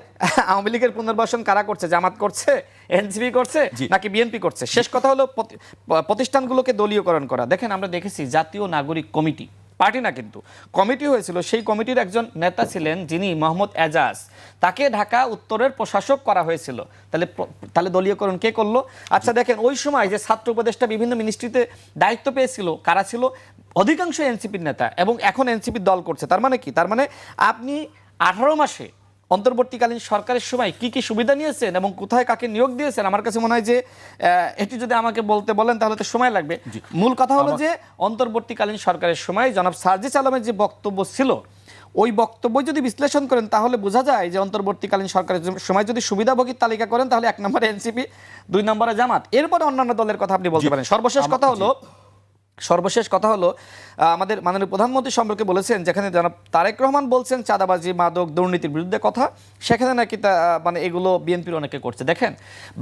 আওয়ামী লীগের পুনর্বাসন কারা করছে, জামাত করছে, এনসিপি করছে নাকি বিএনপি করছে। শেষ কথা হলো প্রতিষ্ঠানগুলোকে দলীয়করণ করা। দেখেন, আমরা দেখেছি জাতীয় নাগরিক কমিটি, পার্টি না কিন্তু কমিটি হয়েছিল, সেই কমিটির একজন নেতা ছিলেন যিনি মোহাম্মদ এজাজ, তাকে ঢাকা উত্তরের প্রশাসক করা হয়েছিল। তাহলে দলীয়করণ কে করলো? আচ্ছা, দেখেন ওই সময় যে ছাত্র উপদেষ্টা বিভিন্ন মিনিস্ট্রিতে দায়িত্ব পেয়েছিল, কারা ছিল? অধিকাংশ এনসিপির নেতা, এবং এখন এনসিপির দল করছে। তার মানে কি? তার মানে আপনি 18 মাসে অন্তর্বর্তীকালীন সরকারের সময় কি কি সুবিধা নিয়েছেন এবং কোথায় কাকে নিয়োগ দিয়েছেন, আমার কাছে মনে হয় যে এটি যদি আমাকে বলতে বলেন তাহলে তো সময় লাগবে। মূল কথা হলো যে অন্তর্বর্তীকালীন সরকারের সময় জনাব সার্জিস আলমের যে বক্তব্য ছিল, ওই বক্তব্য যদি বিশ্লেষণ করেন তাহলে বোঝা যায় যে অন্তর্বর্তীকালীন সরকারের সময় যদি সুবিধাভোগীর তালিকা করেন তাহলে 1 নম্বরে এনসিপি, 2 নম্বরে জামাত, এরপরে অন্যান্য দলের কথা আপনি বলতে পারেন। সর্বশেষ কথা হলো আমাদের মাননীয় প্রধানমন্ত্রী সম্পর্কে বলেছেন, যেখানে জনাব তারেক রহমান বলছেন চাঁদাবাজি, মাদক, দুর্নীতির বিরুদ্ধে কথা, সেখানে নাকি মানে এগুলো বিএনপির অনেকে করছে। দেখেন,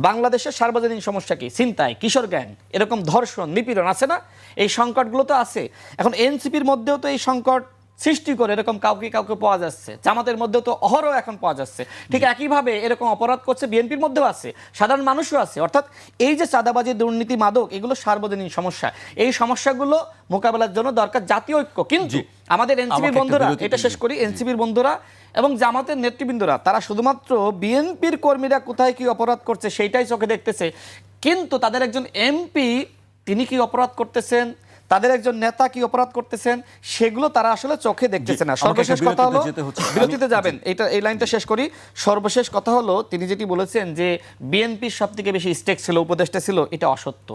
বাংলাদেশের সার্বজনীন সমস্যা কি? ছিনতাই, কিশোর গ্যাং, এরকম ধর্ষণ, নিপীড়ন আছে না? এই সংকটগুলো তো আছে। এখন এনসিপির মধ্যেও তো এই সংকট সৃষ্টি করে এরকম কাউকে পাওয়া যাচ্ছে, জামাতের মধ্যেও তো অহরহ এখন পাওয়া যাচ্ছে। ঠিক একইভাবে এরকম অপরাধ করছে বিএনপির মধ্যেও আছে, সাধারণ মানুষও আছে। অর্থাৎ এই যে চাঁদাবাজি, দুর্নীতি, মাদক, এগুলো সার্বজনীন সমস্যা। এই সমস্যাগুলো মোকাবেলার জন্য দরকার জাতীয় ঐক্য। কিন্তু আমাদের এনসিপির বন্ধুরা, এটা শেষ করি, এনসিপির বন্ধুরা এবং জামাতের নেতৃবৃন্দরা তারা শুধুমাত্র বিএনপির কর্মীরা কোথায় কি অপরাধ করছে সেইটাই চোখে দেখতেছে, কিন্তু তাদের একজন এমপি তিনি কি অপরাধ করতেছেন, তাদের একজন নেতা কি অপরাধ করতেছেন, সেগুলো তারা আসলে চোখে দেখতেছে না। সর্বশেষ কথা হলো, বিরতিতে যাবেন, এই লাইনটা শেষ করি। সর্বশেষ কথা হলো, তিনি যেটি বলেছেন যে বিএনপির সবথেকে বেশি স্টেক ছিল, উপদেষ্টা ছিল, এটা অসত্য।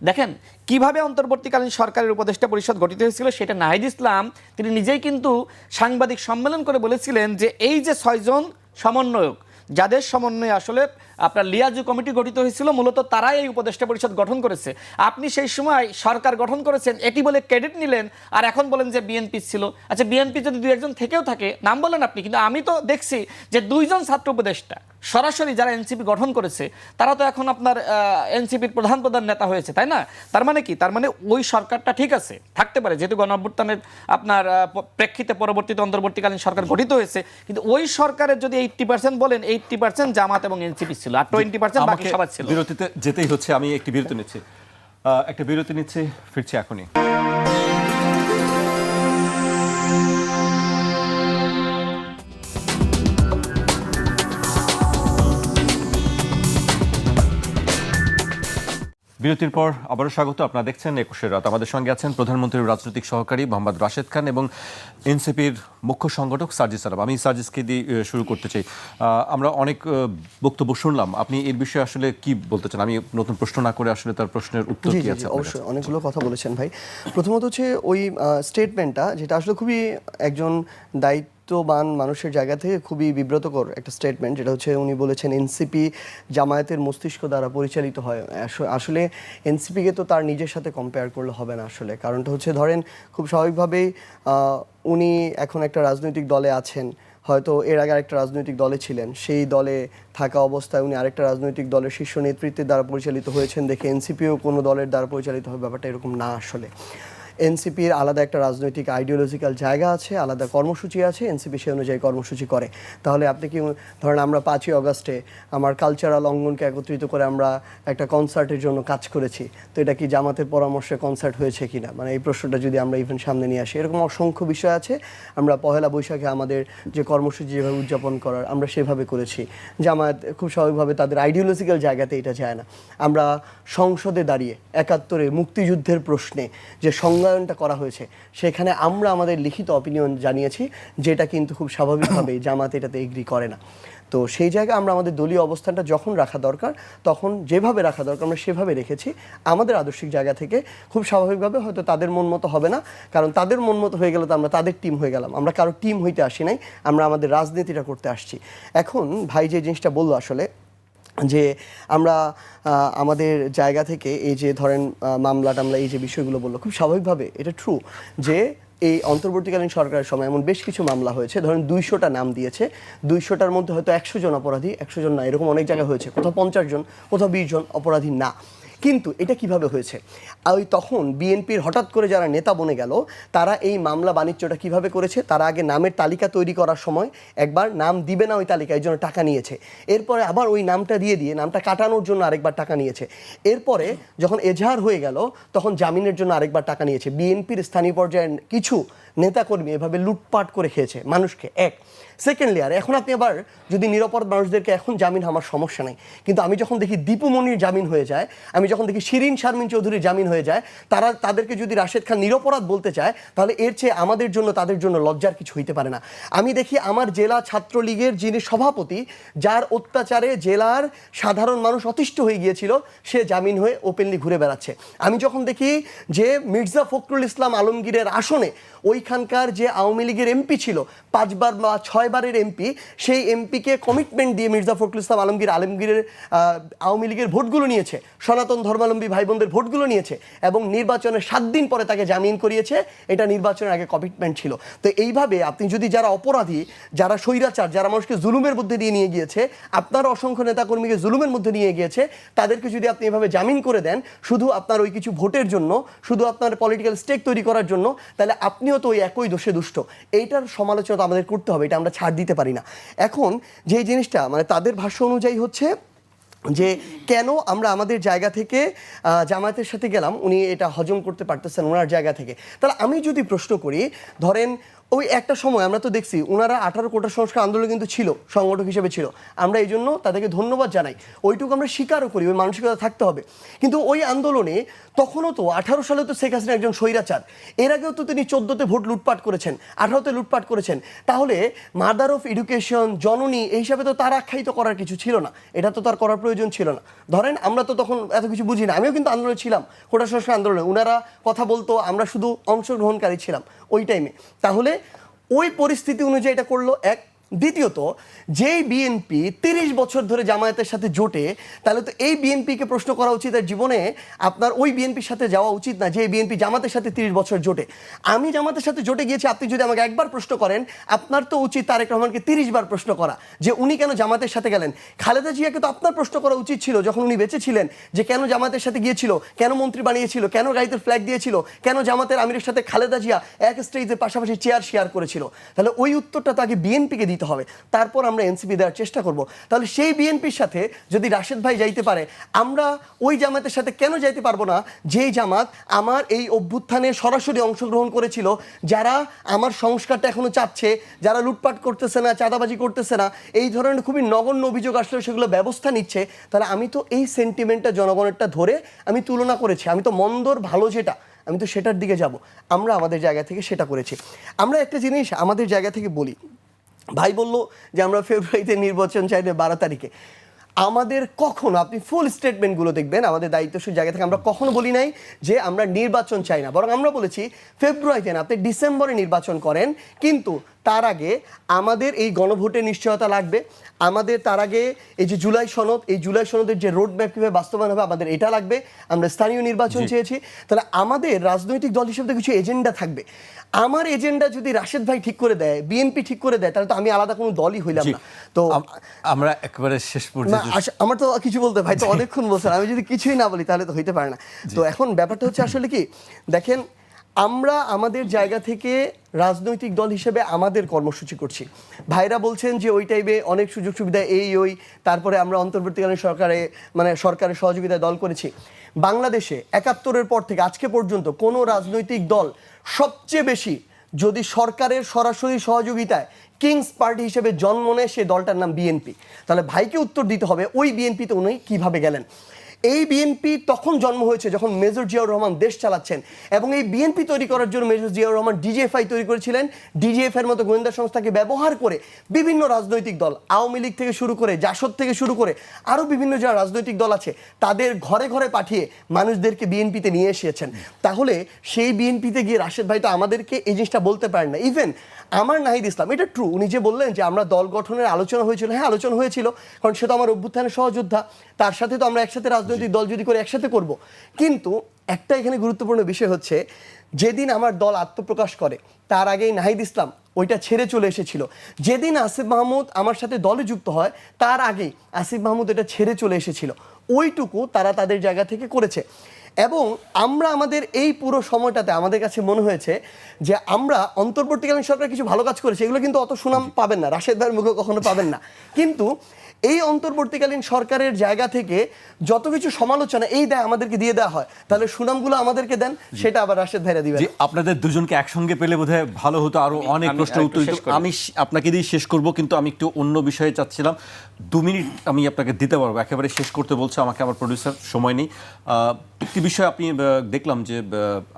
দেখেন কিভাবে অন্তর্বর্তীকালীন সরকারের উপদেষ্টা পরিষদ গঠিত হয়েছিল সেটা নাহিদ ইসলাম তিনি নিজেই কিন্তু সাংবাদিক সম্মেলন করে বলেছিলেন যে এই যে 6 জন সমন্বয়ক, যাদের সমন্বয়ে আসলে আপনার লিয়াজু কমিটি গঠিত হয়েছিল, মূলত তারাই এই উপদেষ্টা পরিষদ গঠন করেছে। আপনি সেই সময় সরকার গঠন করেছেন এটি বলে ক্রেডিট নিলেন, আর এখন বলেন যে বিএনপি ছিল। আচ্ছা, বিএনপি যদি দুই একজন থেকেও থাকে নাম বলেন আপনি, কিন্তু আমি তো দেখছি যে 2 জন ছাত্র উপদেষ্টা সরাসরি যারা এনসিপি গঠন করেছে তারা তো এখন আপনার এনসিপির প্রধান নেতা হয়েছে, তাই না? তার মানে কি? তার মানে ওই সরকারটা ঠিক আছে, থাকতে পারে, যেহেতু গণঅভ্যুত্থানের আপনার প্রেক্ষিতে পরবর্তীতে অন্তর্বর্তীকালীন সরকার গঠিত হয়েছে, কিন্তু ওই সরকারের যদি 80% বলেন 80% জামাত এবং এনসিপি ছিল, আর 20% বাকি সবাই ছিল। বিরতিতে যেতেই হচ্ছে, আমি একটি বিরতি নিচ্ছি, ফিরছি এখনই। বিরতির পর আবারও স্বাগত। আপনারা দেখছেন 21 রাত। আমাদের সঙ্গে আছেন প্রধানমন্ত্রীর রাজনৈতিক সহকারী মোহাম্মদ রাশেদ খান এবং এনসিপির মুখ্য সংগঠক সার্জিস আলম। আমি সার্জিসকে দিয়ে শুরু করতে চাই। আমরা অনেক বক্তব্য শুনলাম, আপনি এর বিষয়ে আসলে কি বলতে চান? আমি নতুন প্রশ্ন না করে আসলে তার প্রশ্নের উত্তর কি আছে? অবশ্যই অনেকগুলো কথা বলেছেন ভাই। প্রথমত হচ্ছে ওই স্টেটমেন্টটা, যেটা আসলে খুবই একজন দায়িত্ববান মানুষের জায়গা থেকে খুবই বিব্রতকর একটা স্টেটমেন্ট, যেটা হচ্ছে উনি বলেছেন এনসিপি জামায়াতের মস্তিষ্ক দ্বারা পরিচালিত হয়। আসলে এনসিপিকে তো তার নিজের সাথে কম্পেয়ার করলে হবে না আসলে। কারণটা হচ্ছে ধরেন খুব স্বাভাবিকভাবেই উনি এখন একটা রাজনৈতিক দলে আছেন, হয়তো এর আগে আরেকটা রাজনৈতিক দলে ছিলেন, সেই দলে থাকা অবস্থায় উনি আরেকটা রাজনৈতিক দলের শীর্ষ নেতৃত্বের দ্বারা পরিচালিত হয়েছেন দেখে এনসিপিও কোনো দলের দ্বারা পরিচালিত হবে, ব্যাপারটা এরকম না আসলে। এনসিপির আলাদা একটা রাজনৈতিক আইডিওলজিক্যাল জায়গা আছে, আলাদা কর্মসূচি আছে, এনসিপি সেই অনুযায়ী কর্মসূচি করে। তাহলে আপনি কি ধরেন আমরা 5ই অগাস্টে আমার কালচারাল অঙ্গনকে একত্রিত করে আমরা একটা কনসার্টের জন্য কাজ করেছি, তো এটা কি জামাতের পরামর্শে কনসার্ট হয়েছে কিনা, মানে এই প্রশ্নটা যদি আমরা ইভেন সামনে নিয়ে আসি, এরকম অসংখ্য বিষয় আছে। আমরা পহেলা বৈশাখে আমাদের যে কর্মসূচি যেভাবে উদযাপন করার আমরা সেভাবে করেছি। জামায়াত খুব স্বাভাবিকভাবে তাদের আইডিওলজিক্যাল জায়গাতে এটা যায় না। আমরা সংসদে দাঁড়িয়ে 71-এ মুক্তিযুদ্ধের প্রশ্নে যে সংজ্ঞায়নটা করা হয়েছে, সেখানে আমরা আমাদের লিখিত অপিনিয়ন জানিয়েছি, যেটা কিন্তু খুব স্বাভাবিকভাবেই জামাত এটাতে এগ্রি করে না। তো সেই জায়গায় আমরা আমাদের দলীয় অবস্থানটা যখন রাখা দরকার তখন যেভাবে রাখা দরকার আমরা সেভাবে রেখেছি। আমাদের আদর্শিক জায়গা থেকে খুব স্বাভাবিকভাবে হয়তো তাদের মন মতো হবে না, কারণ তাদের মন মতো হয়ে গেলে তো আমরা তাদের টিম হয়ে গেলাম। আমরা কারো টিম হইতে আসি নাই, আমরা আমাদের রাজনীতিটা করতে আসছি। এখন ভাই যে জিনিসটা বললো আসলে যে আমরা আমাদের জায়গা থেকে এই যে ধরেন মামলা টামলা এই যে বিষয়গুলো বললো, খুব স্বাভাবিকভাবে এটা ট্রু যে এই অন্তর্বর্তীকালীন সরকারের সময় এমন বেশ কিছু মামলা হয়েছে, ধরেন 200টা নাম দিয়েছে, 200টার মধ্যে হয়তো 100 জন অপরাধী, 100 জন না, এরকম অনেক জায়গায় হয়েছে, কোথাও 50 জন, কোথাও 20 জন অপরাধী না। কিন্তু এটা কিভাবে হয়েছে? ওই তখন বিএনপির হঠাৎ করে যারা নেতা বনে গেল, তারা এই মামলা বাণিজ্যটা কিভাবে করেছে? তারা আগে নামের তালিকা তৈরি করার সময় একবার নাম দিবে না ওই তালিকায়, এই জন্য টাকা নিয়েছে। এরপরে আবার ওই নামটা দিয়ে নামটা কাটানোর জন্য আরেকবার টাকা নিয়েছে। এরপরে যখন এজাহার হয়ে গেল তখন জামিনের জন্য আরেকবার টাকা নিয়েছে। বিএনপির স্থানীয় পর্যায়ের কিছু নেতাকর্মী এভাবে লুটপাট করে খেয়েছে মানুষকে। সেকেন্ড লেয়ার, এখন আপনি আবার যদি নিরাপরাধ মানুষদেরকে এখন জামিন আমার সমস্যা নাই, কিন্তু আমি যখন দেখি দীপু মনির জামিন হয়ে যায়, আমি যখন দেখি শিরিন শারমিন চৌধুরীর জামিন হয়ে যায়, তাদেরকে যদি রাশেদ খান নিরপরাধ বলতে চায়, তাহলে এর চেয়ে আমাদের জন্য তাদের জন্য লজ্জার কিছু হইতে পারে না। আমি দেখি আমার জেলা ছাত্রলীগের যিনি সভাপতি, যার অত্যাচারে জেলার সাধারণ মানুষ অতিষ্ঠ হয়ে গিয়েছিল, সে জামিন হয়ে ওপেনলি ঘুরে বেড়াচ্ছে। আমি যখন দেখি যে মির্জা ফখরুল ইসলাম আলমগীরের আসনে ওইখানকার যে আওয়ামী লীগের এমপি ছিল 5 বার বা 6 বারের এমপি, সেই এমপিকে কমিটমেন্ট দিয়ে মির্জা ফখরুল ইসলাম আলমগীরের আওয়ামী লীগের ভোটগুলো নিয়েছে, সনাতন ধর্মাবলম্বী ভাই বোনদের ভোটগুলো নিয়েছে, এবং নির্বাচনের 7 দিন পরে তাকে জামিন করিয়েছে। এটা নির্বাচনের আগে কমিটমেন্ট ছিল। তো এইভাবে আপনি যদি যারা অপরাধী, যারা স্বৈরাচার, যারা মানুষকে জুলুমের মধ্যে দিয়ে নিয়ে গিয়েছে, আপনার অসংখ্য নেতাকর্মীকে জুলুমের মধ্যে নিয়ে গিয়েছে, তাদেরকে যদি আপনি এভাবে জামিন করে দেন শুধু আপনার ওই কিছু ভোটের জন্য, শুধু আপনার পলিটিক্যাল স্টেক তৈরি করার জন্য, তাহলে আপনিও তো ওই একই দোষে দুষ্ট। এইটার সমালোচনা আমাদের করতে হবে, এটা আমরা ছাড় দিতে পারি না। এখন যে জিনিসটা মানে তাদের ভাষ্য অনুযায়ী হচ্ছে যে কেন আমরা আমাদের জায়গা থেকে জামায়াতের সাথে গেলাম, উনি এটা হজম করতে পারতেছেন ওনার জায়গা থেকে। তাহলে আমি যদি প্রশ্ন করি, ধরেন ওই একটা সময় আমরা তো দেখছি ওনারা 18 কোটা সংস্কার আন্দোলন কিন্তু ছিল, সংগঠক হিসেবে ছিল, আমরা এই জন্য তাদেরকে ধন্যবাদ জানাই, ওইটুকু আমরা স্বীকারও করি, ওই মানসিকতা থাকতে হবে। কিন্তু ওই আন্দোলনে তখনও তো 18 সালে তো শেখ হাসিনা একজন স্বৈরাচার, এর আগেও তো তিনি 14তে ভোট লুটপাট করেছেন, 18তে লুটপাট করেছেন। তাহলে মাদার অফ এডুকেশন, জননী, এই হিসাবে তো তার আখ্যায়িত করার কিছু ছিল না, এটা তো তার করার প্রয়োজন ছিল না। ধরেন আমরা তো তখন এত কিছু বুঝি না, আমিও কিন্তু আন্দোলনে ছিলাম, কোটা সংস্কার আন্দোলনে, ওনারা কথা বলতো, আমরা শুধু অংশগ্রহণকারী ছিলাম ওই টাইমে। তাহলে ওই পরিস্থিতি অনুযায়ী এটা করলো এক। দ্বিতীয়ত, যেই বিএনপি 30 বছর ধরে জামায়াতের সাথে জোটে, তাহলে তো এই বিএনপিকে প্রশ্ন করা উচিত তার জীবনে আপনার ওই বিএনপির সাথে যাওয়া উচিত না যে বিএনপি জামাতের সাথে 30 বছর জোটে। আমি জামাতের সাথে জোটে গিয়েছি, আপনি যদি আমাকে একবার প্রশ্ন করেন, আপনার তো উচিত তারেক রহমানকে 30 বার প্রশ্ন করা যে উনি কেন জামাতের সাথে গেলেন। খালেদা জিয়াকে তো আপনার প্রশ্ন করা উচিত ছিল যখন উনি বেঁচে ছিলেন, যে কেন জামাতের সাথে গিয়েছিল, কেন মন্ত্রী বানিয়েছিল, কেন গাড়িতে ফ্ল্যাগ দিয়েছিল, কেন জামাতের আমিরের সাথে খালেদা জিয়া এক স্টেজের পাশাপাশি চেয়ার শেয়ার করেছিল। তাহলে ওই উত্তরটা তাকে বিএনপিকে দিতে হবে, তারপর আমরা এনসিপি দেওয়ার চেষ্টা করব। তাহলে সেই বিএনপির সাথে যদি রাশেদ ভাই যাইতে পারে, আমরা ওই জামাতের সাথে কেন যাইতে পারবো না যেই জামাত আমার এই অভ্যুত্থানে সরাসরি অংশগ্রহণ করেছিল, যারা আমার সংস্কারটা এখনো চাচ্ছে, যারা লুটপাট করতেছে না, চাঁদাবাজি করতেছে না, এই ধরনের খুবই নগণ্য অভিযোগ আসলে সেগুলো ব্যবস্থা নিচ্ছে। তাহলে আমি তো এই সেন্টিমেন্টটা জনগণেরটা ধরে আমি তুলনা করেছি, আমি তো মন্দর ভালো যেটা আমি তো সেটার দিকে যাব। আমরা আমাদের জায়গা থেকে সেটা করেছি। আমরা একটা জিনিস আমাদের জায়গা থেকে বলি, ভাই বলল যে আমরা ফেব্রুয়ারিতে নির্বাচন চাই 12 তারিখে। আমাদের কখনো, আপনি ফুল স্টেটমেন্টগুলো দেখবেন আমাদের দায়িত্বশীল জায়গা থেকে, আমরা কখনো বলি নাই যে আমরা নির্বাচন চাই না, বরং আমরা বলেছি ফেব্রুয়ারিতে না, আপনি ডিসেম্বরে নির্বাচন করেন, কিন্তু তার আগে আমাদের এই গণভোটের নিশ্চয়তা লাগবে। আমাদের তার আগে এই যে জুলাই সনদ, এই জুলাই সনদের যে রোড ম্যাপ কীভাবে বাস্তবায়ন হবে আমাদের এটা লাগবে। আমরা স্থানীয় নির্বাচন চেয়েছি। তাহলে আমাদের রাজনৈতিক দল হিসেবে কিছু এজেন্ডা থাকবে। আমার এজেন্ডা যদি রাশেদ ভাই ঠিক করে দেয়, বিএনপি ঠিক করে দেয়, তাহলে তো আমি আলাদা কোনো দলই হইলাম না। তো আমরা একেবারে শেষ পর্যন্ত, আমার তো কিছু বলতে, ভাই তো অনেকক্ষণ বলছেন, আমি যদি কিছুই না বলি তাহলে তো হইতে পারে না। তো এখন ব্যাপারটা হচ্ছে আসলে কি, দেখেন আমরা আমাদের জায়গা থেকে রাজনৈতিক দল হিসেবে আমাদের কর্মসূচি করছি। ভাইরা বলছেন যে ওই টাইমে অনেক সুযোগ সুবিধা ওই তারপরে আমরা অন্তর্বর্তীকালীন সরকারের সহযোগিতায় দল করেছি। বাংলাদেশে 71-এর পর থেকে আজকে পর্যন্ত কোনো রাজনৈতিক দল সবচেয়ে বেশি যদি সরকারের সরাসরি সহযোগিতায় কিংস পার্টি হিসেবে জন্ম নেয়, সে দলটার নাম বিএনপি। তাহলে ভাইকে উত্তর দিতে হবে ওই বিএনপিতে উনি কীভাবে গেলেন। এই বিএনপি তখন জন্ম হয়েছে যখন মেজর জিয়াউর রহমান দেশ চালাচ্ছেন, এবং এই বিএনপি তৈরি করার জন্য মেজর জিয়াউর রহমান ডিজিএফআই তৈরি করেছিলেন। ডিজিএফআইয়ের মতো গোয়েন্দা সংস্থাকে ব্যবহার করে বিভিন্ন রাজনৈতিক দল, আওয়ামী লীগ থেকে শুরু করে, জাসদ থেকে শুরু করে আরও বিভিন্ন যারা রাজনৈতিক দল আছে, তাদের ঘরে ঘরে পাঠিয়ে মানুষদেরকে বিএনপিতে নিয়ে এসেছেন। তাহলে সেই বিএনপিতে গিয়ে রাশেদ ভাই তো আমাদেরকে এই জিনিসটা বলতে পারেন না। ইভেন আমার নাহিদ ইসলাম, এটা ট্রু, উনি যে বললেন যে আমরা দল গঠনের আলোচনা হয়েছিল, হ্যাঁ আলোচনা হয়েছিল, কারণ সে তো আমার অভ্যুত্থানের সহযোদ্ধা, তার সাথে তো আমরা একসাথে রাজনৈতিক দল যদি করে একসাথে করব। কিন্তু একটা এখানে গুরুত্বপূর্ণ বিষয় হচ্ছে, যেদিন আমার দল আত্মপ্রকাশ করে তার আগেই নাহিদ ইসলাম ওইটা ছেড়ে চলে এসেছিল। যেদিন আসিফ মাহমুদ আমার সাথে দলে যুক্ত হয় তার আগেই আসিফ মাহমুদ এটা ছেড়ে চলে এসেছিল। ওইটুকু তারা তাদের জায়গা থেকে করেছে। এবং আমরা আমাদের এই পুরো সময়টাতে আমাদের কাছে মনে হয়েছে যে আমরা অন্তর্বর্তীকালীন সরকার কিছু ভালো কাজ করেছে, এগুলো কিন্তু অত সুনাম পাবেন না, রাশেদ ভাইয়ের মুখে কখনো পাবেন না। কিন্তু এই অন্তর্বর্তীকালীন সরকারের জায়গা থেকে যত কিছু সমালোচনা এই দেয় আমাদেরকে দিয়ে দেওয়া হয়, তাহলে সুনামগুলো আমাদেরকে দেন, সেটা আবার রাশেদ ভাইরা দিবেন। আপনাদের দুজনকে একসঙ্গে পেলে বোধহয় ভালো হতো, আরো অনেক প্রশ্ন উত্তর দিত। আমি আপনাকে দিয়ে শেষ করব, কিন্তু আমি একটু অন্য বিষয়ে চাচ্ছিলাম। 2 মিনিট আমি আপনাকে দিতে পারবো, একেবারে শেষ করতে বলছে আমাকে আমার প্রডিউসার, সময় নেই। একটি বিষয় আপনি দেখলাম যে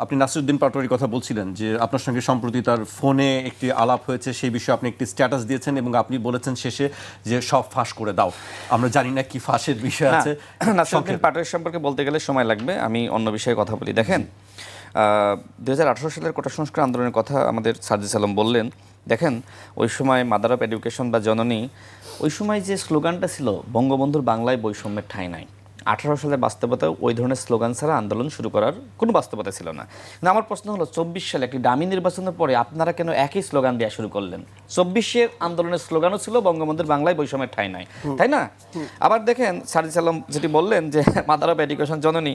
আপনি নাসিরউদ্দিন পাটোয়ারির কথা বলছিলেন যে আপনার সঙ্গে সম্প্রতি তার ফোনে একটি আলাপ হয়েছে, সেই বিষয়ে আপনি একটি স্ট্যাটাস দিয়েছেন এবং আপনি বলেছেন শেষে যে সব ফাঁস করে দাও। আমরা জানি না কি ফাঁসের বিষয় আছে। নাসিরউদ্দিন পাটোয়ারি সম্পর্কে বলতে গেলে সময় লাগবে, আমি অন্য বিষয়ে কথা বলি। দেখেন 2018 সালের কোটা সংস্কার আন্দোলনের কথা আমাদের সার্জিস আলম বললেন। দেখেন ওই সময় মাদার অফ এডুকেশন বা জননী, ওই সময় যে স্লোগানটা ছিল বঙ্গবন্ধুর বাংলায় বৈষম্যের ঠাঁই নাই, 18 সালের বাস্তবতায় ওই ধরনের স্লোগান ছাড়া আন্দোলন শুরু করার কোনো বাস্তবতা ছিল না। কিন্তু আমার প্রশ্ন হলো 24 সালে একটি ডামি নির্বাচনের পরে আপনারা কেন একই স্লোগান দেওয়া শুরু করলেন? 24-এর আন্দোলনের স্লোগানও ছিল বঙ্গবন্ধুর বাংলায় বৈষম্যের ঠাঁই নাই, তাই না? আবার দেখেন সার্জিস আলম যেটি বললেন যে মাদার অফ এডুকেশন জননী,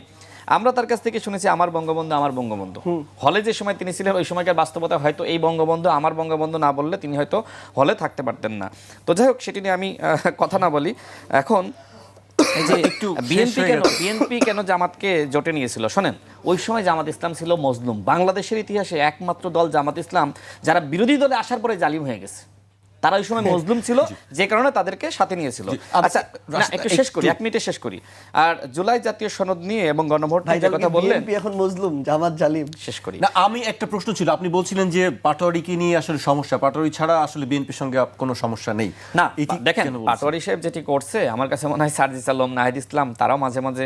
আমরা তার কাছ থেকে শুনেছি আমার বঙ্গবন্ধু আমার বঙ্গবন্ধু। হলে যে সময় তিনি ছিলেন ওই সময়কার বাস্তবতা হয়তো এই বঙ্গবন্ধু আমার বঙ্গবন্ধু না বললে তিনি হয়তো হলে থাকতে পারতেন না। তো যাই হোক, সেটি নিয়ে আমি কথা না বলি। এখন এই যে একটু বিএনপি কেন জামাতকে জোটে নিয়েছিল শোনেন, ওই সময় জামাত ইসলাম ছিল মজলুম। বাংলাদেশের ইতিহাসে একমাত্র দল জামাত ইসলাম যারা বিরোধী দলে আসার পরে জালিম হয়ে গেছে। তারা ওই সময় মজলুম ছিল, যে কারণে তাদেরকে সাথে নিয়েছিল। আচ্ছা একটু শেষ করি, 1 মিনিটে শেষ করি। আর জুলাই জাতীয় সনদ নিয়ে এবং গণভোট নিয়ে কথা বললেন, এখন মজলুম, জামাত জালিম। শেষ করি না, আমি একটা প্রশ্ন ছিল, আপনি বলছিলেন যে পাটোয়ারিকে নিয়ে আসলে সমস্যা, পাটোয়ারি ছাড়া আসলে বিএনপির সঙ্গে কোনো সমস্যা নেই না। দেখেন পাটোয়ারি সাহেব যেটি করছে, আমার কাছে মনে হয় সার্জিস আলম, নাহিদ ইসলাম তারাও মাঝে মাঝে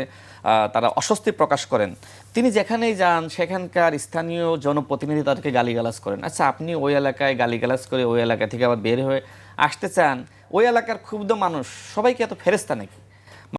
তারা অস্বস্তি প্রকাশ করেন। তিনি যেখানেই যান সেখানকার স্থানীয় জনপ্রতিনিধি তাদেরকে গালিগালাজ করেন। আচ্ছা আপনি ওই এলাকায় গালিগালাজ করে ওই এলাকা থেকে আবার বের হয়ে আসতে চান, ওই এলাকার ক্ষুব্ধ মানুষ সবাইকে এত ফেরেস্তা নাকি?